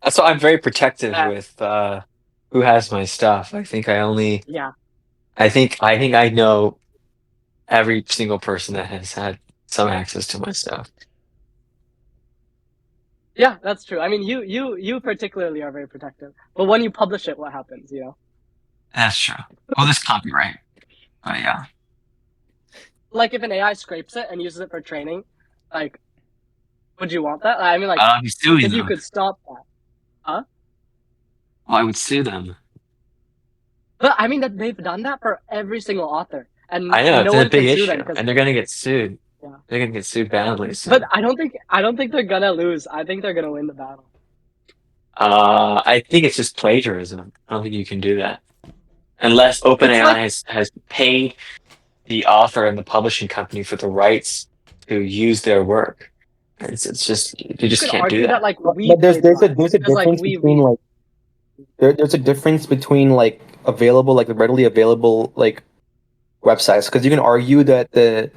That's why I'm very protective And with who has my stuff. yeah, I think I know every single person that has had some access to my stuff. yeah, that's true. I mean, you particularly are very protective. But when you publish it, what happens? You know, That's true. Well, this copyright, but yeah. like if an AI scrapes it and uses it for training, like, would you want that? I mean, like, I'll be suing if you them. could stop that, huh? Well, I would sue them. But I mean that they've done that for every single author, and I know it's no a one big can sue them issue, because and they're gonna get sued. yeah. They're gonna get sued badly But soon. I don't think they're gonna lose. I think they're gonna win the battle. I think it's just plagiarism. I don't think you can do that unless It's OpenAI like has paid the author and the publishing company for the rights to use their work. It's just you you just could can't do argue that that. like we But there's a plagiarized because like difference we between we like there's a difference between like available like readily available like websites because you can argue that the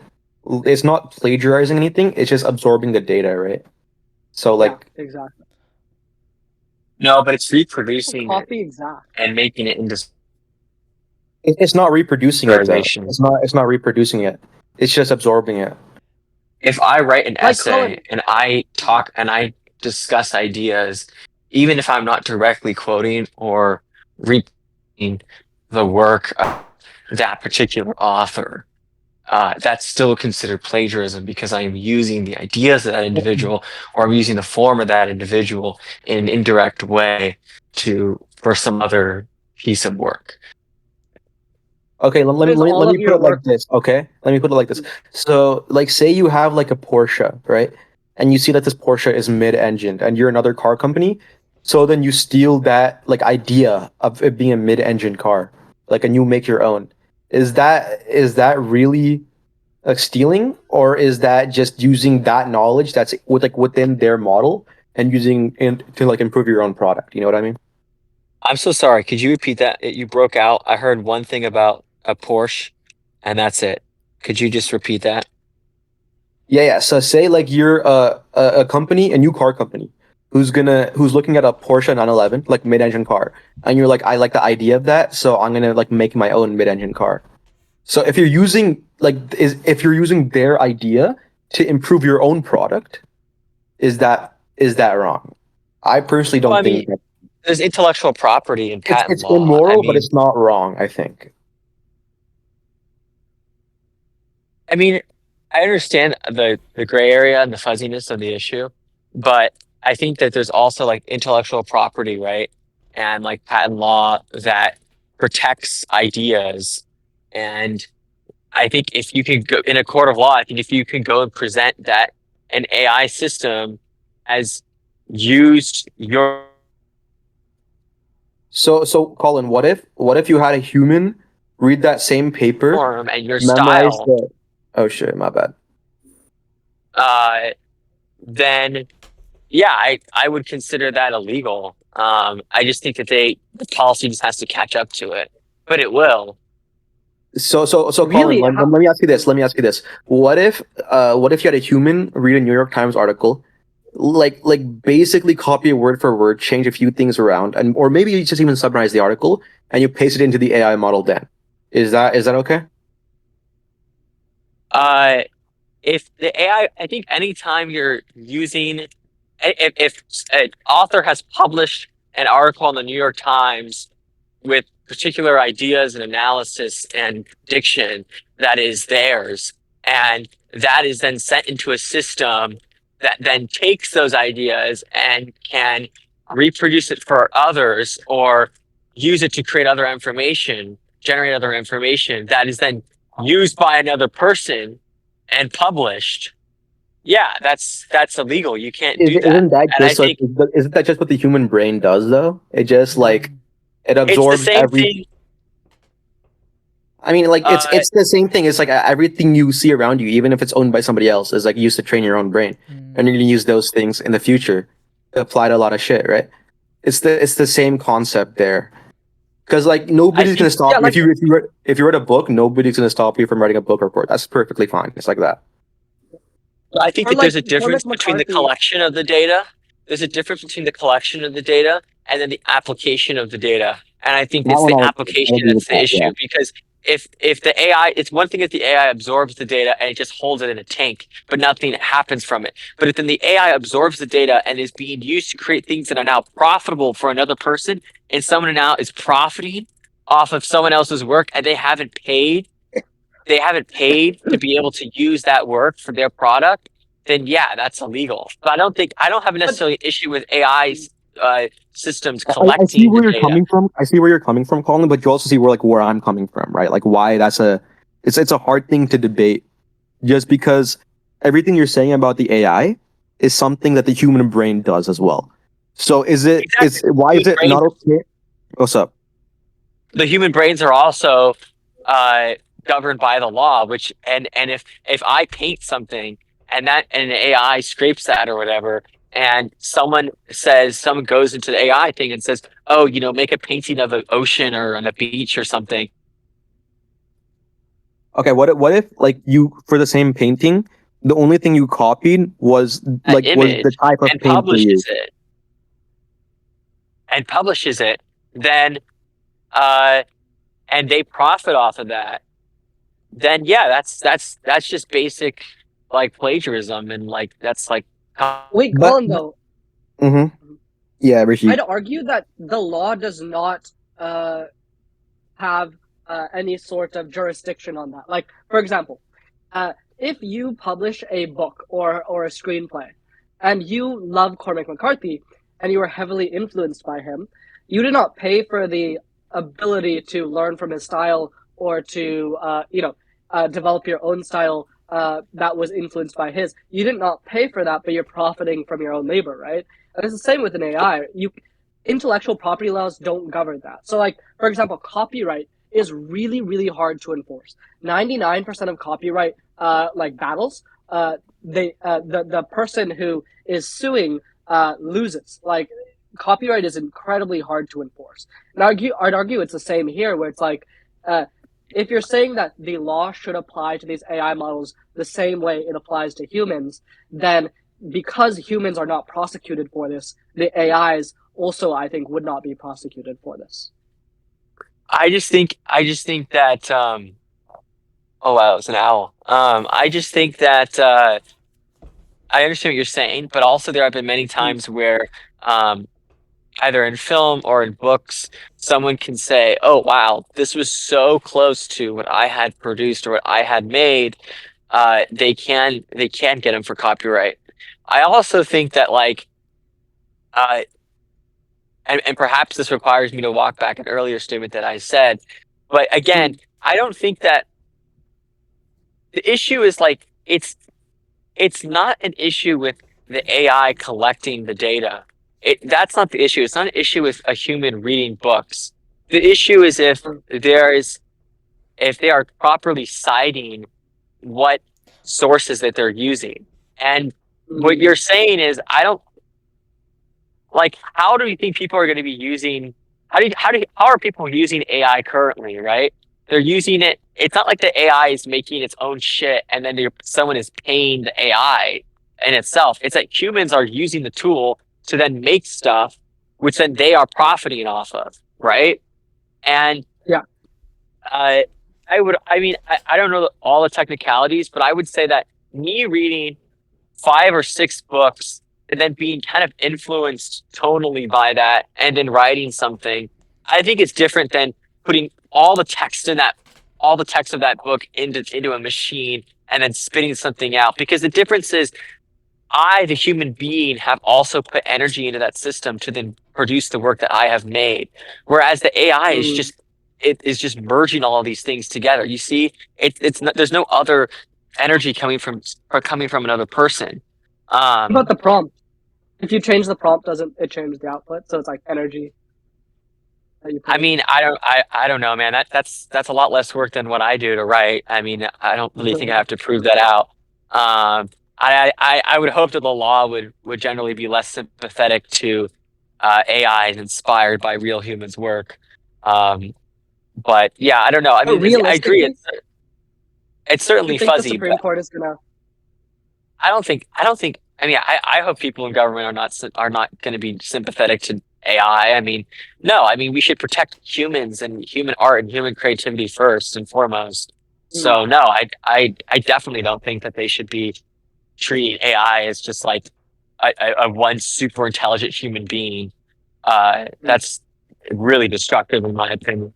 it's not plagiarizing anything, it's just absorbing the data, right? So yeah, like exactly. No, but it's reproducing it Copy exact. and making it into it's not reproducing it though. serialization. It's not reproducing it. It's just absorbing it. If I write an Like essay Colin, and I talk and I discuss ideas, even if I'm not directly quoting or repeating the work of that particular author, that's still considered plagiarism because I am using the ideas of that individual or I'm using the form of that individual in an indirect way to for some other piece of work. Okay, is let all me of put your it like work. this. Okay, let me put it like this. So, like, say you have like a Porsche, right? And you see that this Porsche is mid-engined, and you're another car company. So then you steal that like idea of it being a mid-engine car, like, and you make your own. Is that really like stealing, or is that just using that knowledge that's with like within their model and using it to like improve your own product? You know what I mean? I'm so sorry. Could you repeat that? You broke out. I heard one thing about a Porsche, and that's it. Could you just repeat that? Yeah, yeah. So say like you're a company, a new car company, who's looking at a Porsche 911, like mid-engine car, and you're like, I like the idea of that, so I'm gonna like make my own mid-engine car. So if you're using their idea to improve your own product, is that wrong? I personally Well, don't I mean, think that there's intellectual property and patent it's law. immoral, but it's not wrong, I think. I mean, I understand the gray area and the fuzziness of the issue, but I think that there's also like intellectual property, right? And like patent law that protects ideas. And I think if you can go in a court of law, I think if you can go and present that an AI system has used your So Colin, what if you had a human read that same paper, form and your memorize style, the oh shit, my bad. uh, then yeah, I would consider that illegal. I just think that the policy just has to catch up to it, but it will. So Colin, Really? let me ask you this. Let me ask you this. What if you had a human read a New York Times article, like basically copy it word for word, change a few things around, and or maybe you just even summarize the article and you paste it into the AI model then. Is that okay? Uh, if the I think anytime you're using, if an author has published an article in the New York Times with particular ideas and analysis and diction that is theirs, and that is then sent into a system that then takes those ideas and can reproduce it for others or use it to create other information, generate other information that is then used by another person and published. Yeah, that's illegal. You can't Is, do that. isn't that And I just what think isn't that just what the human brain does though? It just like it it's the absorbs same every. thing. I mean, like it's Uh, it's the same thing. It's like everything you see around you, even if it's owned by somebody else, is like used to train your own brain, and you're gonna use those things in the future to apply to a lot of shit, right? It's the same concept there. Because like I nobody's gonna think stop Yeah, you if like you read a book. Nobody's gonna stop you from writing a book report. That's perfectly fine. It's like that. I think or that there's like a difference Cormac between the McCarthy. collection of the data there's a difference between the collection of the data and then the application of the data. And I think That it's one the I'll application agree with that's the that. Yeah. issue because if the AI, it's one thing if the AI absorbs the data and it just holds it in a tank, but nothing happens from it. But if then the AI absorbs the data and is being used to create things that are now profitable for another person, and someone now is profiting off of someone else's work and they haven't paid to be able to use that work for their product, then yeah, that's illegal. But I don't have But necessarily an issue with AI's systems I see collecting the where you're data. coming from. I see where you're coming from, Colin, but you also see where I'm coming from, right? Like why that's a it's a hard thing to debate just because everything you're saying about the AI is something that the human brain does as well. So Exactly. why is Human it brains, not okay? What's up? the human brains are also uh, governed by the law, which and if I paint something and that and an AI scrapes that or whatever, and someone goes into the AI thing and says, oh, make a painting of an ocean or on a beach or something, Okay, what if like you for the same painting, the only thing you copied that was the image type of and paint you used. publishes it, then uh, and they profit off of that, then yeah, that's just basic like plagiarism and like that's like wait, But Colin, though, mm-hmm. Yeah, I'd Rishi. argue that the law does not have any sort of jurisdiction on that. Like, for example, if you publish a book or a screenplay, and you love Cormac McCarthy, and you are heavily influenced by him, you do not pay for the ability to learn from his style or to develop your own style that was influenced by his. You did not pay for that, but you're profiting from your own labor, right? And it's the same with an AI. You intellectual property laws don't govern that. So, like, for example, copyright is really, really hard to enforce. 99% of copyright like battles, the person who is suing loses. Like, copyright is incredibly hard to enforce. And I'd argue it's the same here, where it's like, uh, if you're saying that the law should apply to these AI models the same way it applies to humans, then because humans are not prosecuted for this, the AIs also, I think, would not be prosecuted for this. I just think that oh wow, it's an owl. I just think that I understand what you're saying, but also there have been many Mm, times where um either in film or in books, someone can say, "Oh wow, this was so close to what I had produced or what I had made." They can get them for copyright. I also think that like uh, and perhaps this requires me to walk back an earlier statement that I said, but again, mm, I don't think that the issue is like it's not an issue with the AI collecting the data. That's not the issue. It's not an issue with a human reading books. The issue is mm, if they are properly citing what sources that they're using. And what mm, you're saying is, I don't like, how do you think people are going to be using, how are people using AI currently, right? They're using it. It's not like the AI is making its own shit and then someone is paying the AI in itself. It's that humans are using the tool to then make stuff, which then they are profiting off of, right? And yeah. uh, I don't know all the technicalities, but I would say that me reading 5 or 6 books and then being kind of influenced tonally by that and then writing something, I think it's different than putting all the text of that book into a machine and then spitting something out. Because the difference is I, the human being, have also put energy into that system to then produce the work that I have made. Whereas the AI is Mm. just merging all of these things together. You see, it's not, there's no other energy coming from another person. What Um, about the prompt? If you change the prompt, doesn't it change the output? So it's like energy that you put I in. mean, I don't know, man. That's a lot less work than what I do to write. I mean, I don't really think I have to prove that out. I would hope that the law would generally be less sympathetic to AIs inspired by real humans' work. Um, but yeah, I don't know. I But mean, I agree. realistically, It's you certainly think the fuzzy, but Supreme Court is gonna? I don't think I mean, I hope people in government are not going to be sympathetic to AI. I mean, no, I mean we should protect humans and human art and human creativity first and foremost. Mm, So no, I definitely don't think that they should be treating AI as just like a one super intelligent human being. mm, That's really destructive in my opinion.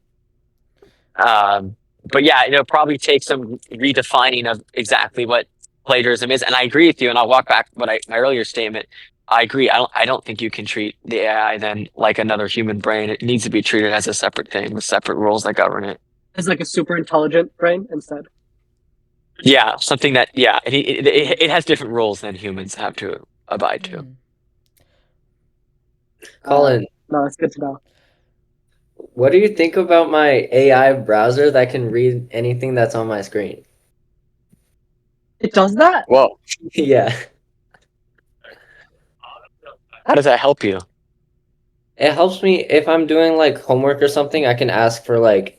But yeah, probably take some redefining of exactly what plagiarism is. And I agree with you. And I'll walk back my earlier statement. I agree. I don't think you can treat the AI then like another human brain. It needs to be treated as a separate thing with separate rules that govern it. it's like a super intelligent brain instead. Yeah, something that Mm, it has different rules than humans have to abide to. Hmm. uh, Colin, no, it's good to know. what do you think about my AI browser that can read anything that's on my screen? It does that. Well, Yeah. how does that help you? It helps me if I'm doing like homework or something, I can ask for like,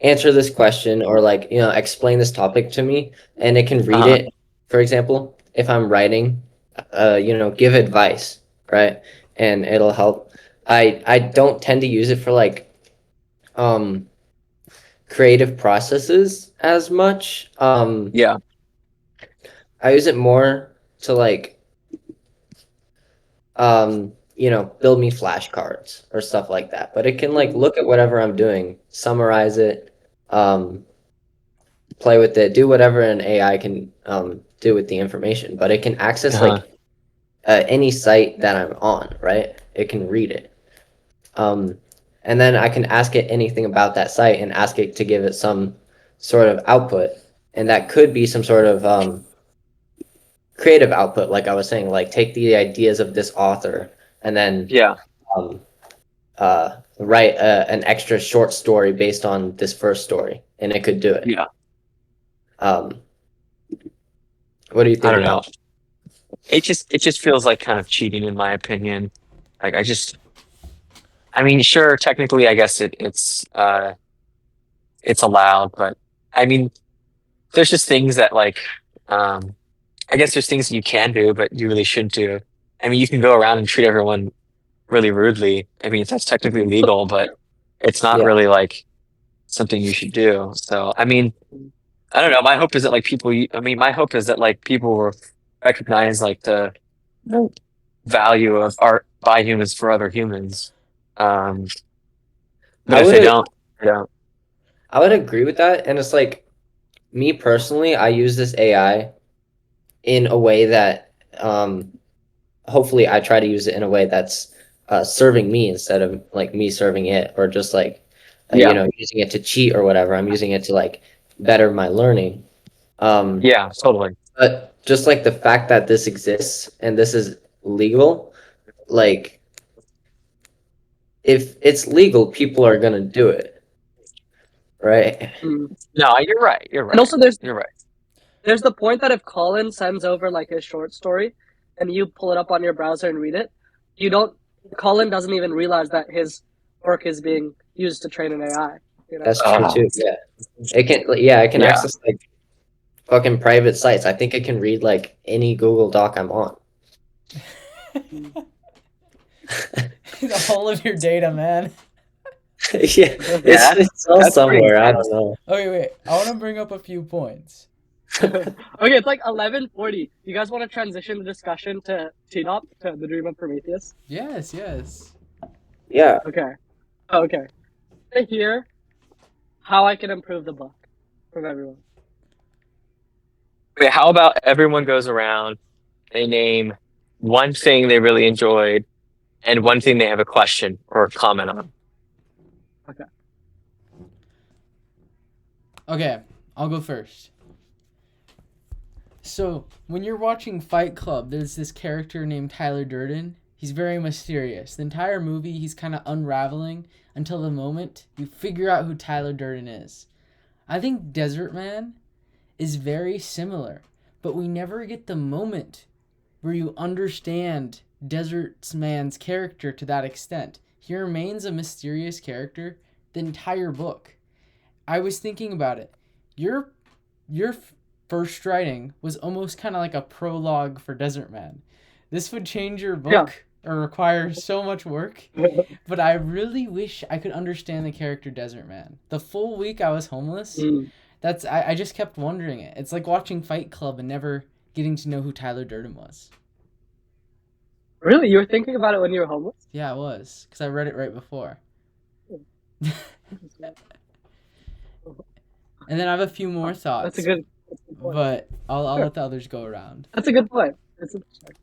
answer this question or like, explain this topic to me and it can read Uh-huh. it. For example, if I'm writing, give advice, right? And it'll help. I don't tend to use it for like um creative processes as much. Yeah. I use it more to like build me flashcards or stuff like that. But it can like Mm, look at whatever I'm doing, summarize it, um, play with it, do whatever an AI can do with the information. But it can access Uh-huh. like any site that I'm on, right? It can read it. Um, and then I can ask it anything about that site and ask it to give it some sort of output. And that could be some sort of creative output, like I was saying, like take the ideas of this author and then Yeah. um, write an extra short story based on this first story, and it could do it. Yeah. Um, what do you I think don't know. about that? It just feels like kind of cheating in my opinion. Like I mean, sure, technically, I guess it's allowed, but I mean, there's just things that like, um, I guess there's things that you can do, but you really shouldn't do. I mean, you can go around and treat everyone really rudely. I mean, that's technically legal, but it's not Yeah, really like something you should do. So, I mean, mm, I don't know. My hope is that like I mean, my hope is that like people will recognize like the value of art by humans for other humans. Um, but I if would they don't, they don't. I would agree with that, and it's like me personally, I use this AI in a way that hopefully I try to use it in a way that's serving me instead of like me serving it or just like Yeah, using it to cheat or whatever. I'm using it to like better my learning. Um, yeah, totally. But just like the fact that this exists and this is legal, like if it's legal, people are gonna do it, right? mm. No, you're right. You're And right. also, there's You're right. there's the point that if Colin sends over like his short story, and you pull it up on your browser and read it, you don't. Colin doesn't even realize that his work is being used to train an AI. You know. That's true Uh, too. Yeah, it can yeah. access like fucking private sites. I think it can read like any Google Doc I'm on. Mm. The whole of your data, man. Yeah, Yeah, it's all that's pretty somewhere. I intense. don't know. Okay, wait. I want to bring up a few points. Okay, it's like 11:40. You guys want to transition the discussion to Tdop, to the Dream of Prometheus? Yes, yes. Yeah, Okay. Okay. To hear how I can improve the book from everyone. Wait, how about everyone goes around, they name one thing they really enjoyed and one thing they have a question or a comment on. Okay. Okay, I'll go first. So, when you're watching Fight Club, there's this character named Tyler Durden. He's very mysterious. The entire movie, he's kind of unraveling until the moment you figure out who Tyler Durden is. I think Desert Man is very similar, but we never get the moment where you understand Desert Man's character to that extent. He remains a mysterious character the entire book. I was thinking about it. You're first writing was almost kind of like a prologue for Desert Man. This would change your Yeah. book or require so much work, but I really wish I could understand the character Desert Man. The full week I was homeless, Mm. I just kept wondering it. It's like watching Fight Club and never getting to know who Tyler Durden was. Really? You were thinking about it when you were homeless? Yeah, it was, because I read it right before. And then I have a few more thoughts. That's a good point. But I'll Sure. let the others go around. That's a good point. That's interesting.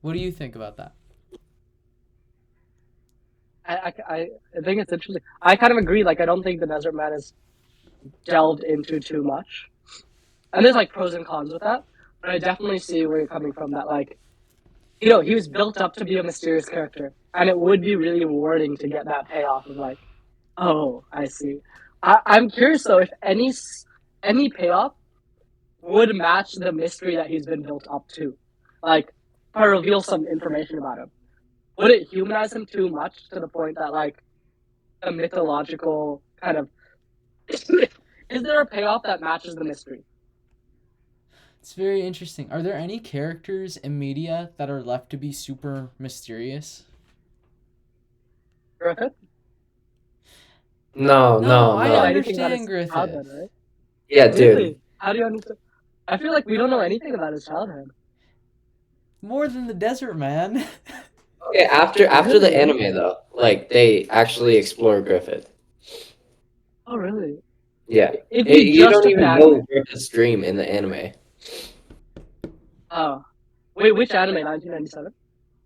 What do you think about that? I think it's interesting. I kind of agree. Like, I don't think the Desert Man is delved into too much. And there's like pros and cons with that. But I definitely see where you're coming from. That, like, you know, he was built up to be a mysterious character, and it would be really rewarding to get that payoff of like, oh, I see. I'm curious though if any payoff would match the mystery that he's been built up to. Like, if I reveal some information about him, would it humanize him too much to the point that like a mythological kind of is there a payoff that matches the mystery? It's very interesting. Are there any characters in media that are left to be super mysterious? Griffith? No, no, I no. Anything about understand his Griffith. childhood, right? Yeah, dude. Really? How do you understand? I feel like we don't know anything about his childhood. More than the Desert Man. Okay, after the Really? anime though, like they actually explore Griffith. Oh, really? Yeah. If Hey, we you just don't took even the know anime. Griffith's dream in the anime. Oh. Wait, which anime? 1997?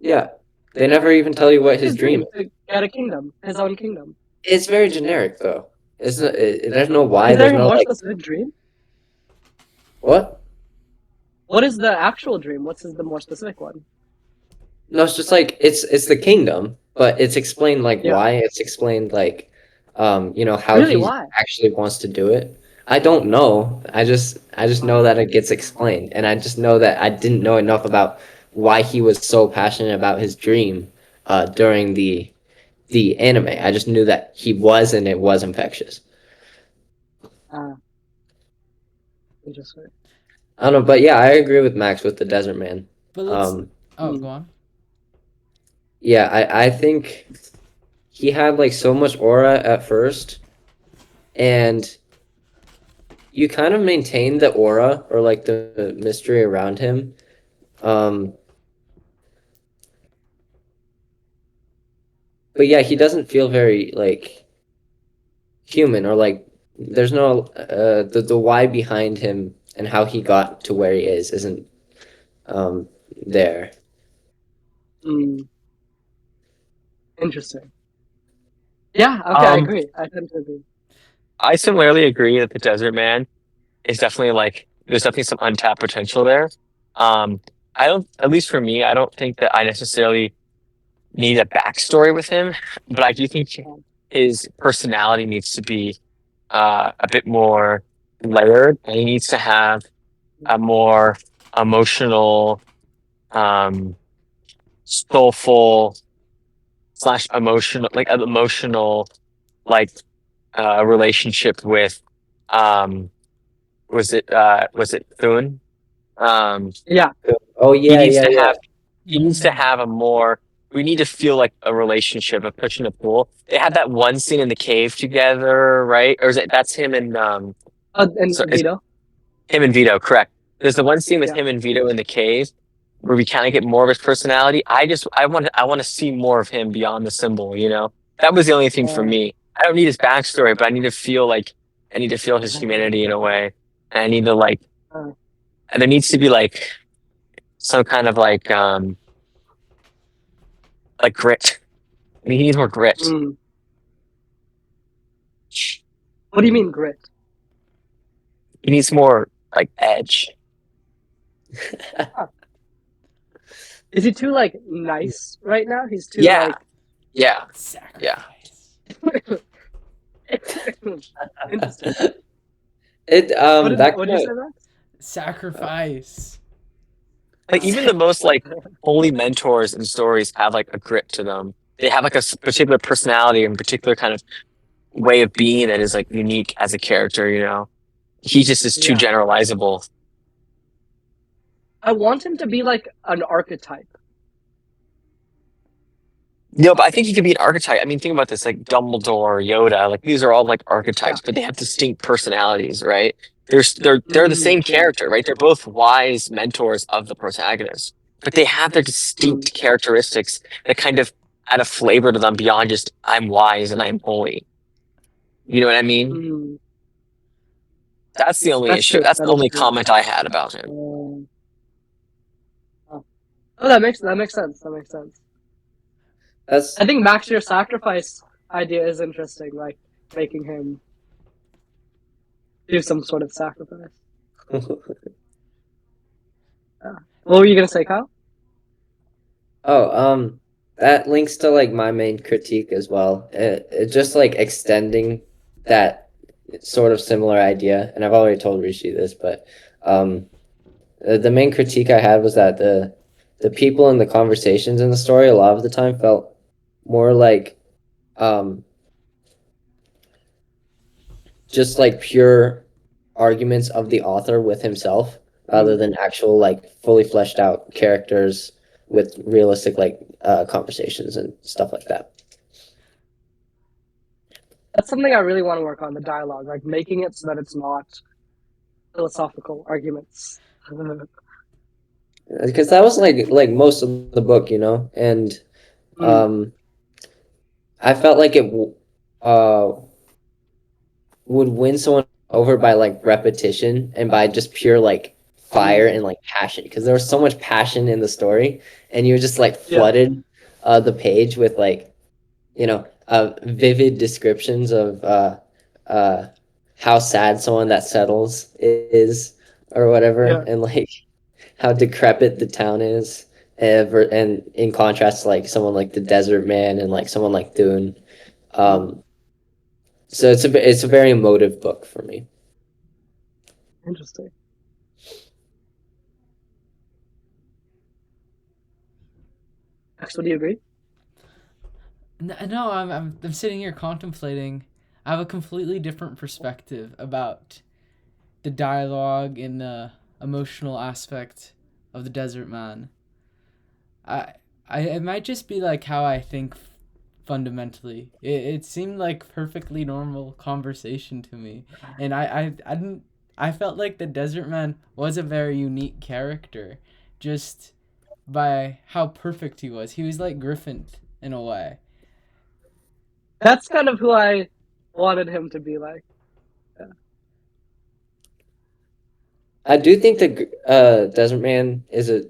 Yeah. They never even tell you what his dream is. To get a kingdom. His own kingdom. It's very generic though. It's not, there's no why, Is there there's a no more like specific dream? what? What is the actual dream? What's the more specific one? No, it's just like it's the kingdom, but it's explained like Yeah. why. It's explained like you know, how Really, he why? actually wants to do it. I don't know. I just know that it gets explained, and I just know that I didn't know enough about why he was so passionate about his dream during the anime. I just knew that he was, and it was infectious. Interesting. I don't know, but yeah, I agree with Max with the Desert Man. But let's. Um, Go on. yeah, I think he had like so much aura at first, and you kind of maintain the aura or like the mystery around him. But yeah, he doesn't feel very like human or like there's no the why behind him and how he got to where he is isn't there. Mm. Interesting. Yeah, okay, I agree. I tend to agree. I similarly agree that the Desert Man is definitely like there's definitely some untapped potential there. I don't, at least for me, I don't think that I necessarily need a backstory with him, but I do think his personality needs to be a bit more layered, and he needs to have a more emotional, um, soulful slash emotional, like an emotional, like relationship with, um, was it Thune? Yeah. Oh He yeah, needs yeah, to yeah. have he needs to have a more we need to feel like a relationship, a push and a pull. They had that one scene in the cave together, right? Or is it that's him and And so it's Vito? him and Vito, correct. There's the one scene with Yeah. him and Vito in the cave where we kind of get more of his personality. I want to see more of him beyond the symbol, you know? That was the only thing for me. I don't need his backstory, but I need to feel his humanity in a way. And I need to like Uh, and there needs to be like some kind of like grit. I mean, he needs more grit. mm. What do you mean grit? He needs more like edge. Is he too like nice right now? He's too Yeah, yeah, Sacrifice. Interesting. It that What did kind you say, of Max? Sacrifice. like even the most like holy mentors and stories have like a grit to them. They have like a particular personality and particular kind of way of being that is like unique as a character. You know, he just is too Yeah. generalizable. I want him to be like an archetype. No, but I think he could be an archetype. I mean, think about this, like Dumbledore, Yoda, like these are all like Yeah. archetypes, but they have distinct personalities, right? They're the same Yeah. character, right? They're both wise mentors of the protagonist, but they have their distinct characteristics that kind of add a flavor to them beyond just I'm wise and I'm holy. You know what I mean? Mm. That's the only That's issue. true. That's That the is only true. comment I had about him. Oh, that makes sense. That makes sense. That's I think Max Your Sacrifice idea is interesting, like making him do some sort of sacrifice. What were you gonna say, Kyle? that links to like my main critique as well. It just like extending that sort of similar idea, and I've already told Rishi this, but the main critique I had was that the people in the conversations in the story a lot of the time felt more like um just like pure arguments of the author with himself rather than actual like fully fleshed out characters with realistic like conversations and stuff like that. That's something I really want to work on, the dialogue, like making it so that it's not philosophical arguments. Because that was like most of the book, you know, and um I felt like it uh would win someone over by like repetition and by just pure like fire and like passion, because there was so much passion in the story, and you just like Yeah. flooded the page with like, you know, vivid descriptions of uh how sad someone that settles is or whatever, Yeah. and like how decrepit the town is, and in contrast to like someone like the Desert Man and like someone like Dune. So it's a very emotive book for me. Interesting. Max, would you agree? No, I'm sitting here contemplating. I have a completely different perspective about the dialogue and the emotional aspect of the Desert Man. I it might just be like how I think fundamentally. It seemed like perfectly normal conversation to me, and I didn't. I felt like the Desert Man was a very unique character, just by how perfect he was. He was like Griffin in a way. That's kind of who I wanted him to be like. I do think the Desert Man is a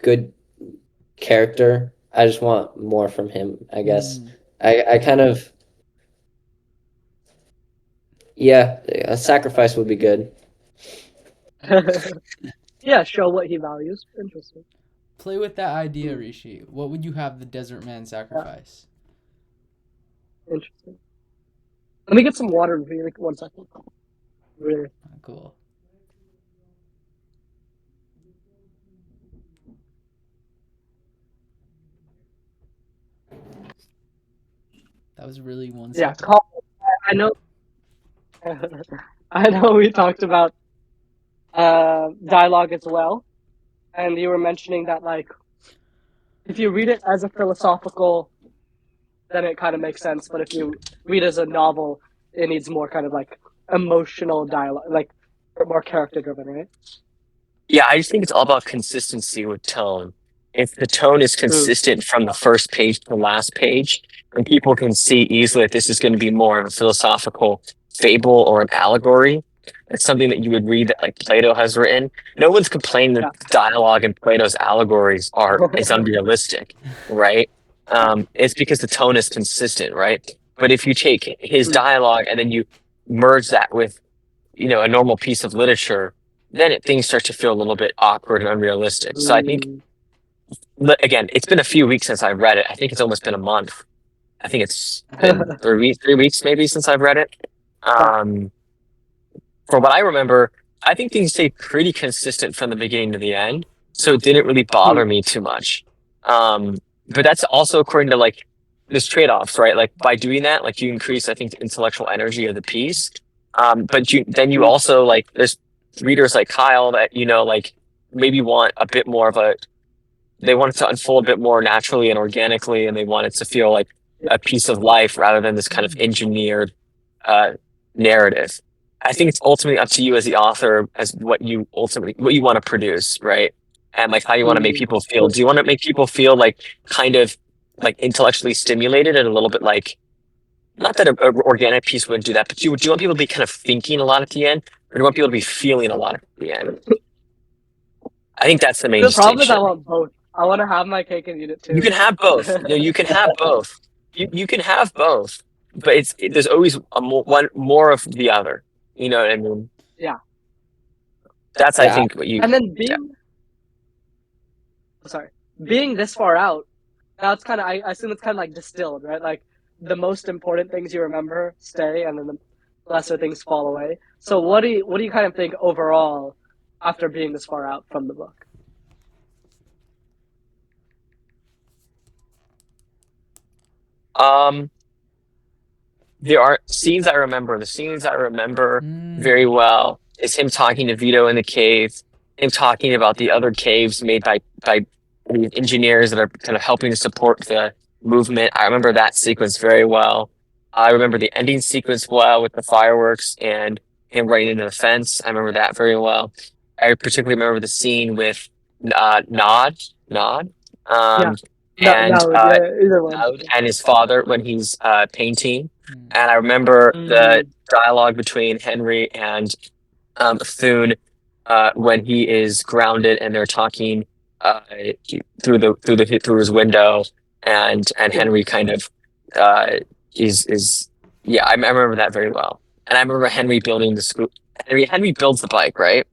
good character. I just want more from him, I guess. I kind of, yeah, a sacrifice would be good. Yeah, show what he values. Interesting. Play with that idea, Rishi. What would you have the Desert Man sacrifice? Interesting. Let me get some water. Really, 1 second. Really. Cool. That was really 1 Yeah, second. I know. I know we talked about dialogue as well, and you were mentioning that like if you read it as a philosophical, then it kind of makes sense. But if you read it as a novel, it needs more kind of like emotional dialogue, like more character driven, right? Yeah, I just think it's all about consistency with tone. If the tone is consistent from the first page to the last page, and people can see easily that this is going to be more of a philosophical fable or an allegory, it's something that you would read that like Plato has written. No one's complaining that the dialogue in Plato's allegories is unrealistic, right? It's because the tone is consistent, right? But if you take his dialogue and then you merge that with, a normal piece of literature, then things start to feel a little bit awkward and unrealistic. So I think, again, it's been a few weeks since I've read it. I think it's almost been a month. I think it's been 3 weeks maybe since I've read it. From what I remember, I think things stay pretty consistent from the beginning to the end. So it didn't really bother me too much. But that's also according to like there's trade-offs, right? Like by doing that, like you increase, I think, the intellectual energy of the piece. Then you Mm. also like there's readers like Kyle that like maybe want a bit more of a they want it to unfold a bit more naturally and organically, and they want it to feel like a piece of life rather than this kind of engineered uh, narrative. I think it's ultimately up to you as the author as what you want to produce, right? And like how you want to make Mm. people feel. Do you want to make people feel like kind of like intellectually stimulated and a little bit like not that a organic piece wouldn't do that, but do you want people to be kind of thinking a lot at the end, or do you want people to be feeling a lot at the end? I think that's the main The problem is I distinction. want both. I want to have my cake and eat it You too. can have both. You can have both. You can have both, but there's always one more of the other. You know what I mean? Yeah. That's I Yeah, think what you. And then Yeah. being this far out, that's kind of I assume it's kind of like distilled, right? Like the most important things you remember stay, and then the lesser things fall away. So what do you kind of think overall after being this far out from the book? Um, there are scenes I remember. The scenes I remember Mm. very well is him talking to Vito in the cave, him talking about the other caves made by the engineers that are kind of helping to support the movement. I remember that sequence very well. I remember the ending sequence well with the fireworks and him running into the fence. I remember that very well. I particularly remember the scene with Nod, Yeah. um, No, and no, yeah, either one. Cloud and his father when he's painting. Mm. And I remember the Mm. dialogue between Henry and Thune when he is grounded and they're talking uh, through his window, and Yeah. Henry kind of uh, is yeah, I remember that very well. And I remember Henry building the school. Henry builds the bike, right?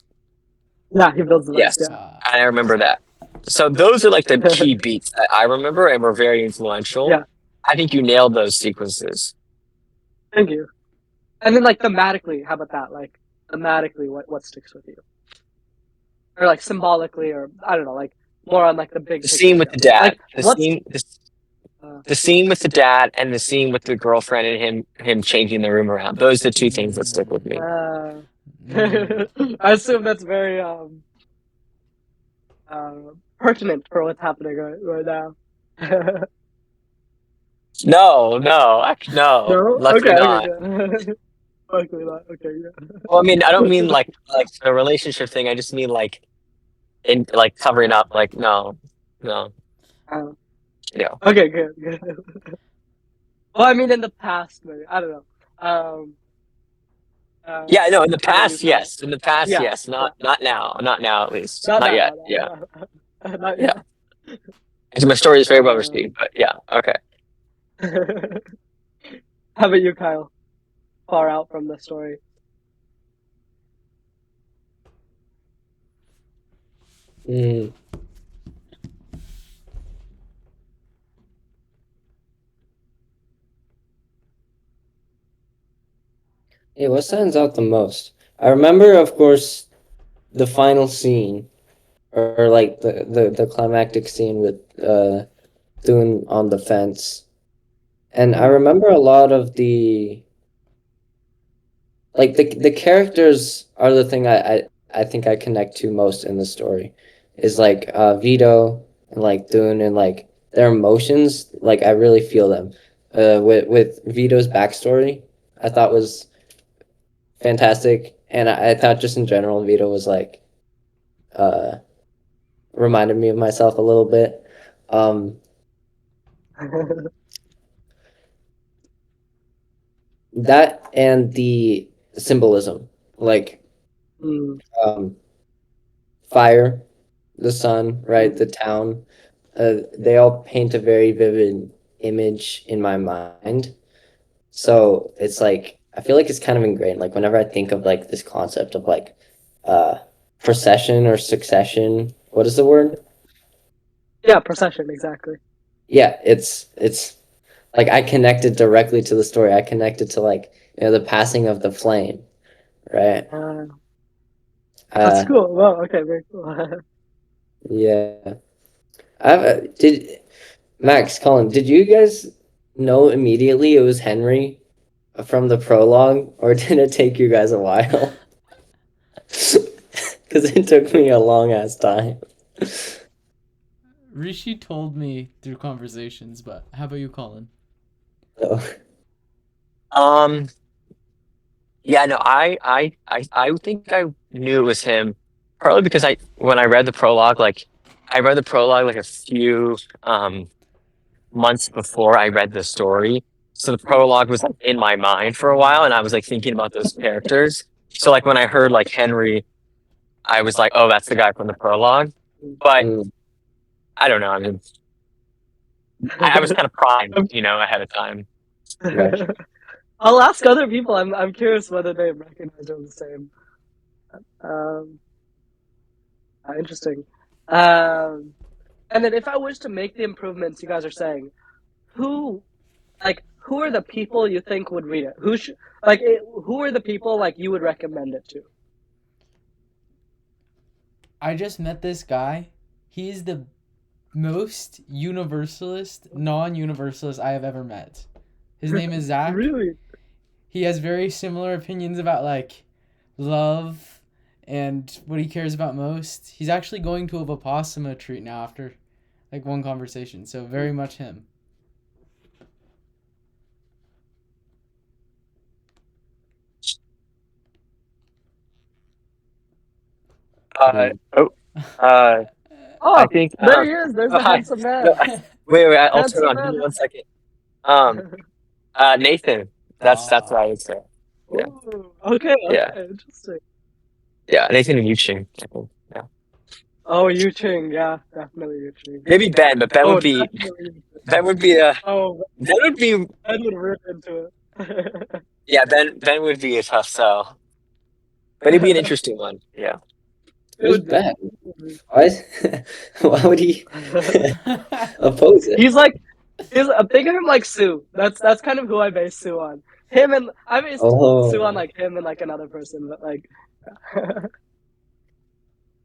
Yeah, he builds the bike. Yes, Yeah. I remember that. So those are like the key beats that I remember and were very influential. Yeah. I think you nailed those sequences. Thank you. And then like thematically, how about that? Like thematically, what sticks with you? Or like symbolically, or I don't know, like more on like the big The picture scene with scale. the dad, Like what's uh, the scene with the dad, and the scene with the girlfriend and him changing the room around. Those are the two things that stick with me. uh Mm. I assume that's very pertinent for what's happening right now. No, actually, no. No? Luckily Okay, not. good. Luckily not. Okay, yeah. Well, I mean, I don't mean like a relationship thing. I just mean like in like covering up. Like no, Uh, you know. okay, good. Well, I mean, in the past, maybe. I don't know. Um, Yeah, no. In the how about you, past, Kyle? yes. In the past, Yeah, yes. yeah. Not now. Not now, at least. Not Not now, yet. not Yeah, now, not, not yeah. yet. Actually, my story is very well Um, received, but yeah. Okay. how about you, Kyle? Far out from the story. mm. Yeah, what stands out the most? I remember, of course, the final scene, or like the climactic scene with Thune on the fence. And I Mm. remember a lot of the characters are the thing I think I connect to most in the story. Is like Vito and like Thune and like their emotions, like I really feel them. With Vito's backstory, I thought was fantastic. And I thought just in general Vito was like uh reminded me of myself a little bit. Um that and the symbolism. Like Mm, um fire, the sun, right, the mm. town, they all paint a very vivid image in my mind. So it's like I feel like it's kind of ingrained. Like whenever I think of like this concept of like uh procession or succession, what is the word? Yeah, procession, exactly. Yeah, it's like I connected directly to the story. I connected to like the passing of the flame, right? Uh, that's Uh cool. Wow, okay, very cool. yeah. Did Max, Colin, did you guys know immediately it was Henry from the prologue, or did it take you guys a while? Because it took me a long ass time. Rishi told me through conversations, but how about you, Colin? So, Um, yeah, no, I think I knew it was him, partly because when I read the prologue, like I read the prologue like a few months before I read the story. So the prologue was like in my mind for a while, and I was like thinking about those characters. So like when I heard like Henry, I was like, oh, that's the guy from the prologue. But mm, I don't know. I mean, I was kind of primed, ahead of time. gotcha. I'll ask other people. I'm curious whether they recognize them the same. Um, Interesting. And then if I was to make the improvements you guys are saying, who who are the people you think would read it? Who are the people like you would recommend it to? I just met this guy. He's the most universalist, non-universalist I have ever met. His name is Zach. Really? He has very similar opinions about like love and what he cares about most. He's actually going to a Vipassana retreat now after like one conversation. So very much him. Mm. Oh, uh, I Oh, think. there he is. There's Oh, the hi. handsome No, man. wait. I'll turn Handsome on. Give man. me 1 second. Um, Nathan. That's what Ah. I would say. Yeah, Ooh, okay, yeah, interesting. yeah. Nathan and Yuching, I think. Yeah, Oh, Yu Ching, yeah, definitely Yu Ching. maybe Ben, but Ben Oh, would be definitely. Yu Ching. Ben would be a Oh, Ben would be I would rip into it. yeah Ben would be a tough sell, but it'd be an interesting one. Yeah. It Who's would be. Ben? Why? Why would he oppose it? He's like, I'm thinking of him like Sue. That's kind of who I base Sue on. Him and I based Sue on Oh, like him and like another person, but like,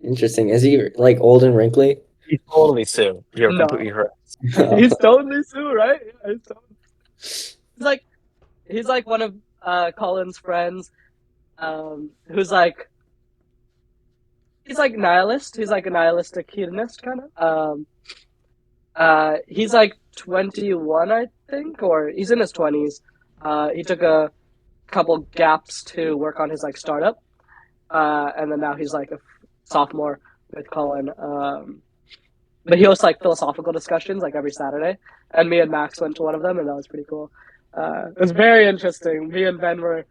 interesting. Is he like old and wrinkly? He's totally Sue. You're no, completely correct. he's totally Sue, right? Yeah, he's like he's like one of Colin's friends, who's like he's like nihilist. He's like a nihilistic hedonist kind of. He's like 21, I think, or he's in his 20s. He took a couple gaps to work on his like startup, and then now he's like a sophomore with Colin. But he hosts like philosophical discussions like every Saturday, and me and Max went to one of them, and that was pretty cool. It was very interesting. Me and Ben were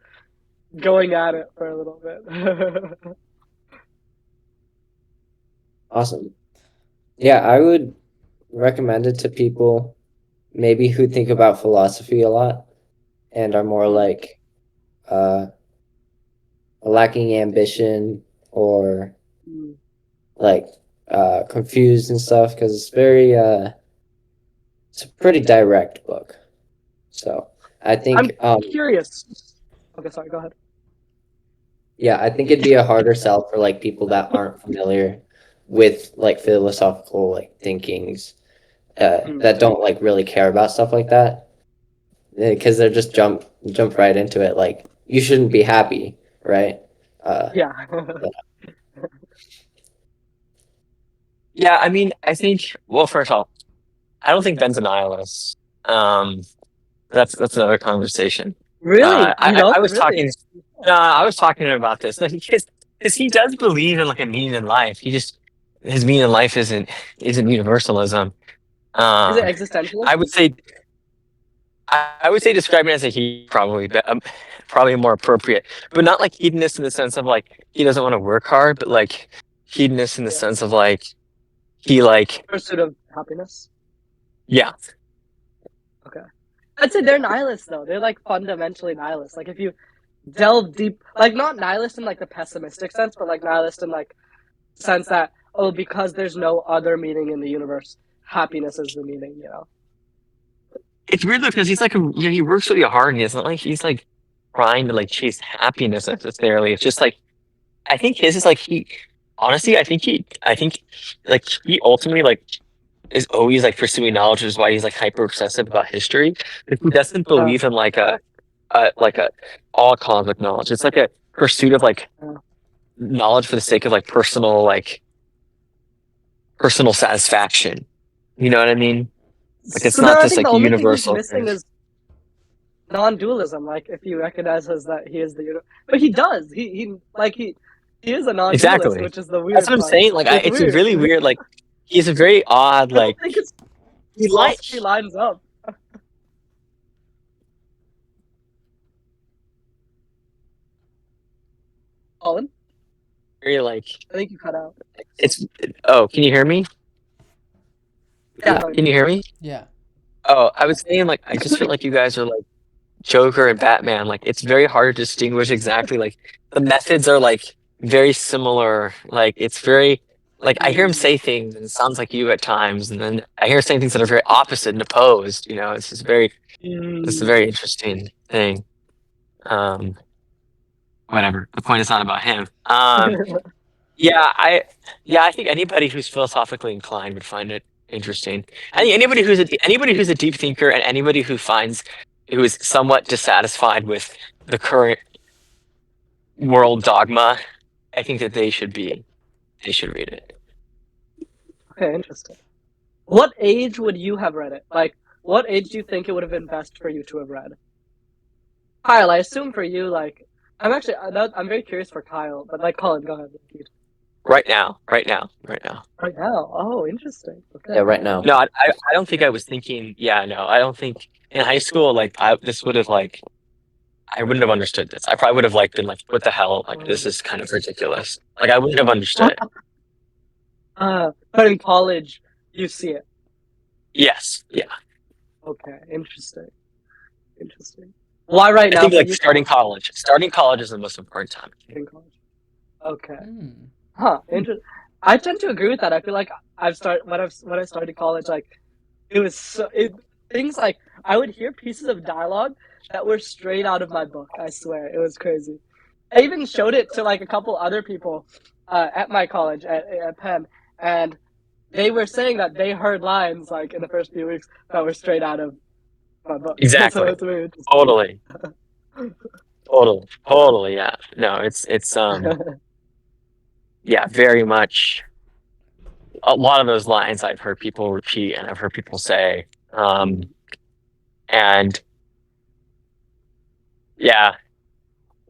going at it for a little bit. Awesome. Yeah, I would recommend it to people maybe who think about philosophy a lot and are more like uh, lacking ambition or like confused and stuff because it's a pretty direct book. So I think I'm curious. Okay, sorry. Go ahead. yeah, I think it'd be a harder sell for like people that aren't familiar with like philosophical like thinkings that don't like really care about stuff like that because they're just jump right into it like you shouldn't be happy, right? Yeah. Yeah, I mean, I think. Well, first of all, I don't think Ben's a nihilist. Um, that's another conversation. Really? You I don't? was Really? talking. I was talking to him about this. No, because he does believe in like a meaning in life. His meaning in life isn't universalism. Is it Um, existentialist? I would say I would say describing it as a he probably more appropriate, but not like hedonist in the sense of like he doesn't want to work hard, but like hedonist in the Yeah. sense of like he like Pursuit of happiness. yeah. Okay. I'd say they're nihilists though. They're like fundamentally nihilists. Like if you delve deep, like not nihilist in like the pessimistic sense, but like nihilist in like sense that because there's no other meaning in the universe, happiness is the meaning. You know. It's weird though because he's like he works really hard and it's not like he's like trying to like chase happiness necessarily. It's just like I think his is like he honestly I think like he ultimately like is always like pursuing knowledge, which is why he's like hyper obsessive about history. But he doesn't believe in like a like a all conflict knowledge. It's like a pursuit of like knowledge for the sake of like personal satisfaction. You know what I mean? Like it's So then not I this think the like only thing he's universal thing. missing is non-dualism. Like if he recognizes that he is the universe, but he does. He is a non-dualist, Exactly. which is the That's weird what I'm part. saying. Like It's it's weird. really weird. Like he's a very odd I don't like think his he like philosophy lines up. Colin, very like I think you cut out. it's oh, can you hear me? Yeah, Can you hear me? Yeah. Oh, I was saying like I just feel like you guys are like Joker and Batman. Like it's very hard to distinguish exactly like the methods are like very similar. Like it's very like I hear him say things and it sounds like you at times, and then I hear him saying things that are very opposite and opposed. You know, it's a very interesting thing. Um, whatever. The point is not about him. Yeah, I think anybody who's philosophically inclined would find it interesting. Anybody who's a deep thinker and anybody who is somewhat dissatisfied with the current world dogma, I think that they should read it. Okay, interesting. What age would you have read it? Like, what age do you think it would have been best for you to have read? Kyle, I assume for you, like, I'm very curious for Kyle, but like, Colin, go ahead. Right now, right now, right now. Right now. Oh, interesting. Okay. Yeah, right now. No, I don't think I was thinking. Yeah, no, I don't think in high school like this would have like I wouldn't have understood this. I probably would have like been like, what the hell? Like this is kind of ridiculous. Like I wouldn't have understood it. But in college, you see it. Yes, yeah. Okay, interesting. Interesting. Why right I now think for like you? starting college is the most important time. In college. Okay. Hmm. Huh. Interesting. I tend to agree with that. I feel like when I started college, like it was things like I would hear pieces of dialogue that were straight out of my book. I swear, it was crazy. I even showed it to like a couple other people at my college at Penn, and they were saying that they heard lines like in the first few weeks that were straight out of my book. So Exactly. it's very interesting. Totally. Totally. Yeah. No, it's yeah, very much. A lot of those lines I've heard people repeat and I've heard people say. And yeah,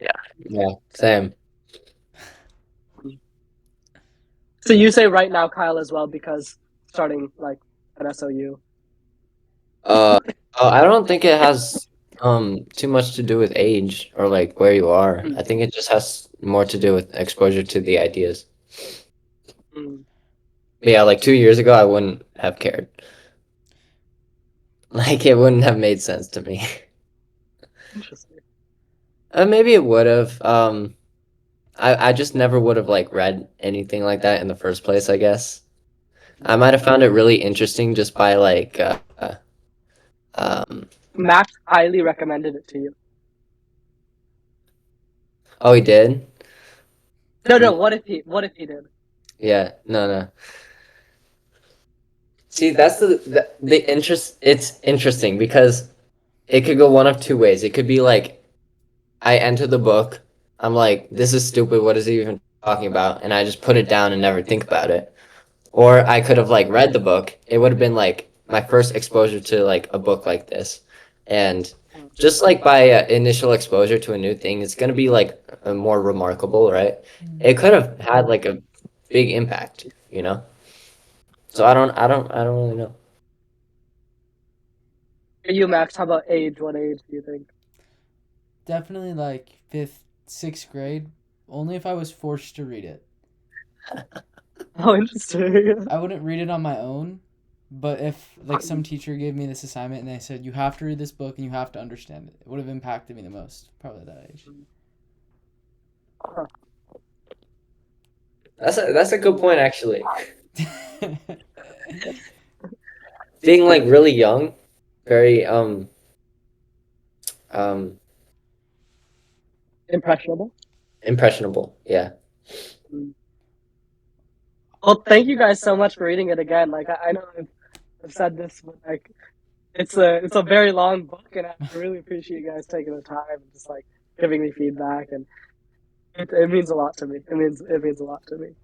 Yeah, same. So you say right now, Kyle, as well, because starting like at SOU. I don't think it has too much to do with age or like where you are. Mm. I think it just has more to do with exposure to the ideas. Mm. But yeah, like 2 years ago, I wouldn't have cared. Like it wouldn't have made sense to me. Interesting. Maybe it would have. I just never would have like read anything like that in the first place, I guess. I might have found it really interesting just by like Max highly recommended it to you. oh, he did? No. What if he did? Yeah, no. See, that's the interest. It's interesting because it could go one of two ways. It could be like I enter the book, I'm like, this is stupid. What is he even talking about? And I just put it down and never think about it. Or I could have like read the book. It would have been like my first exposure to like a book like this, and just like by initial exposure to a new thing, it's gonna be like more remarkable, right? It could have had like a big impact, you know. So I don't really know. For you, Max, how about age? What age do you think? Definitely like fifth, sixth grade. Only if I was forced to read it. Oh, interesting. I wouldn't read it on my own, but if like some teacher gave me this assignment and they said you have to read this book and you have to understand it, it would have impacted me the most. Probably at that age. That's a good point actually. Being like really young, very um Impressionable. impressionable. Yeah. Well, thank you guys so much for reading it again. Like I know I've said this, but like it's a very long book, and I really appreciate you guys taking the time and just like giving me feedback, and it means a lot to me. It means a lot to me.